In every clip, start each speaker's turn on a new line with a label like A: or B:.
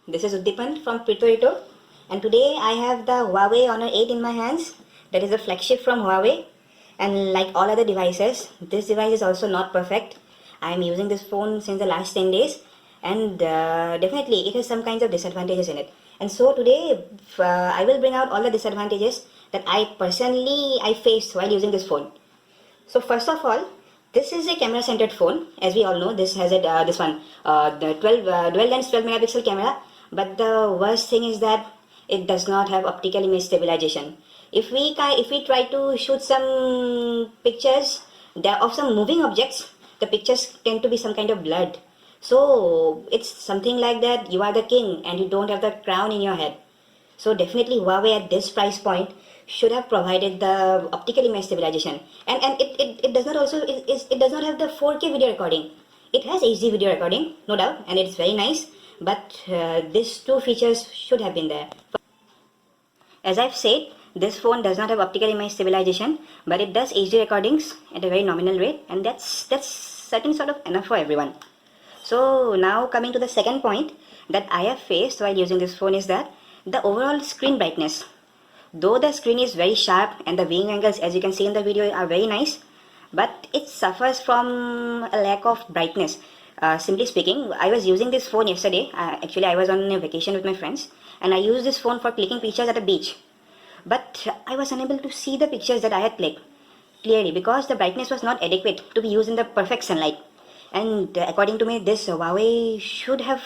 A: This is Uddipan from Prito, and today I have the Huawei Honor 8 in my hands. That is a flagship from Huawei, and like all other devices, this device is also not perfect. I am using this phone since the last 10 days, and definitely it has some kinds of disadvantages in it. And so today I will bring out all the disadvantages that I personally faced while using this phone. So first of all, this is a camera-centered phone. As we all know, this has a the 12 dual lens 12 megapixel camera. But the worst thing is that it does not have optical image stabilization. If we try to shoot some pictures of some moving objects, the pictures tend to be some kind of blurred. So it's something like that you are the king and you don't have the crown in your head. So definitely Huawei at this price point should have provided the optical image stabilization, and it does not also it does not have the 4K video recording. It has HD video recording, no doubt, and it's very nice, but these two features should have been there. As I've said, this phone does not have optical image stabilization, but it does HD recordings at a very nominal rate, and that's certain sort of enough for everyone. So now coming to the second point that I have faced while using this phone is that the overall screen brightness. Though the screen is very sharp and the viewing angles, as you can see in the video, are very nice, but it suffers from a lack of brightness. Simply speaking, I was using this phone yesterday. Actually, I was on a vacation with my friends, and I used this phone for clicking pictures at the beach. But I was unable to see the pictures that I had clicked clearly because the brightness was not adequate to be used in the perfect sunlight. And according to me, this Huawei should have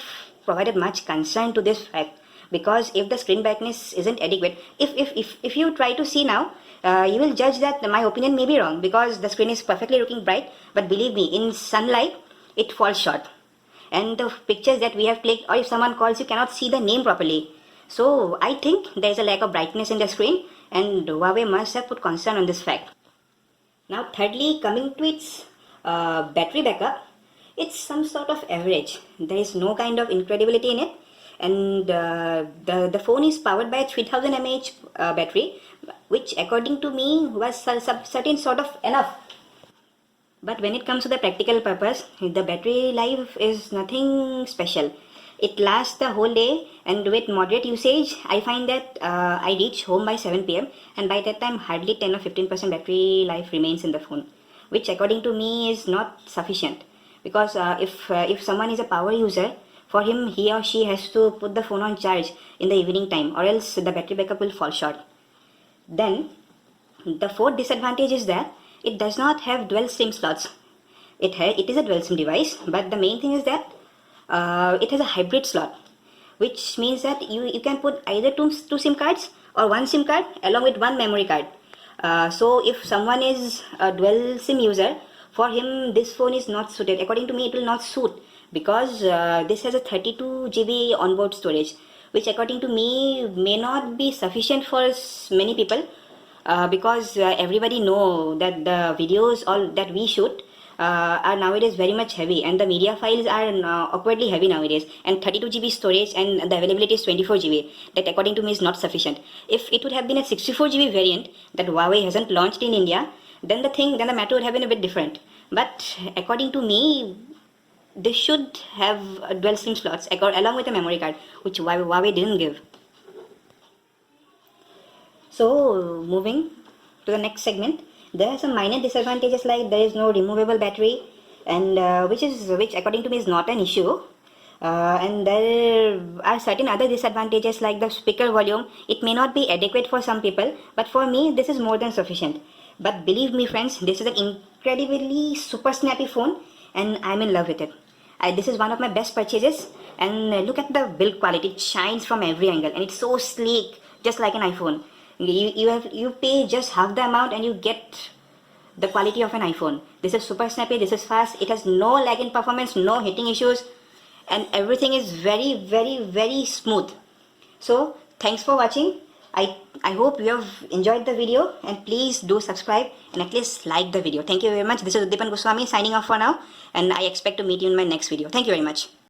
A: provided much concern to this fact. Because if the screen brightness isn't adequate, if you try to see now, you will judge that my opinion may be wrong because the screen is perfectly looking bright, but believe me, in sunlight it falls short, and the pictures that we have clicked, or if someone calls, you cannot see the name properly. So I think there is a lack of brightness in the screen, and Huawei must have put concern on this fact. Now thirdly, coming to its battery backup, it's some sort of average. There is no kind of incredibility in it, and the phone is powered by a 3000 mAh battery, which according to me was certain sort of enough. But when it comes to the practical purpose, the battery life is nothing special. It lasts the whole day, and with moderate usage, I find that I reach home by 7 p.m. and by that time hardly 10 or 15% battery life remains in the phone, which according to me is not sufficient. Because if someone is a power user, for him, he or she has to put the phone on charge in the evening time, or else the battery backup will fall short. Then, the fourth disadvantage is that it does not have dual SIM slots. It is a dual SIM device, but the main thing is that it has a hybrid slot, which means that you can put either two SIM cards or one SIM card along with one memory card. So if someone is a dual SIM user, for him this phone is not suited. According to me, it will not suit because this has a 32 GB onboard storage, which according to me may not be sufficient for many people because everybody know that the videos all that we shoot are nowadays very much heavy, and the media files are awkwardly heavy nowadays, and 32 GB storage and the availability is 24 GB. That according to me is not sufficient. If it would have been a 64 GB variant that Huawei hasn't launched in India, then the matter would have been a bit different. But according to me, they should have dual SIM slots along with a memory card, which Huawei didn't give. So moving to the next segment, there are some minor disadvantages like there is no removable battery, and which according to me is not an issue. And there are certain other disadvantages like the speaker volume. It may not be adequate for some people, but for me this is more than sufficient. But believe me friends, this is an incredibly super snappy phone, and I'm in love with it. This is one of my best purchases, and look at the build quality. It shines from every angle, and it's so sleek, just like an iPhone. You pay just half the amount and you get the quality of an iPhone. This is super snappy, this is fast, it has no lag in performance, no hitting issues, and everything is very, very, very smooth. So thanks for watching. I hope you have enjoyed the video, and please do subscribe and at least like the video. Thank you very much. This is Uddipan Goswami signing off for now, and I expect to meet you in my next video. Thank you very much.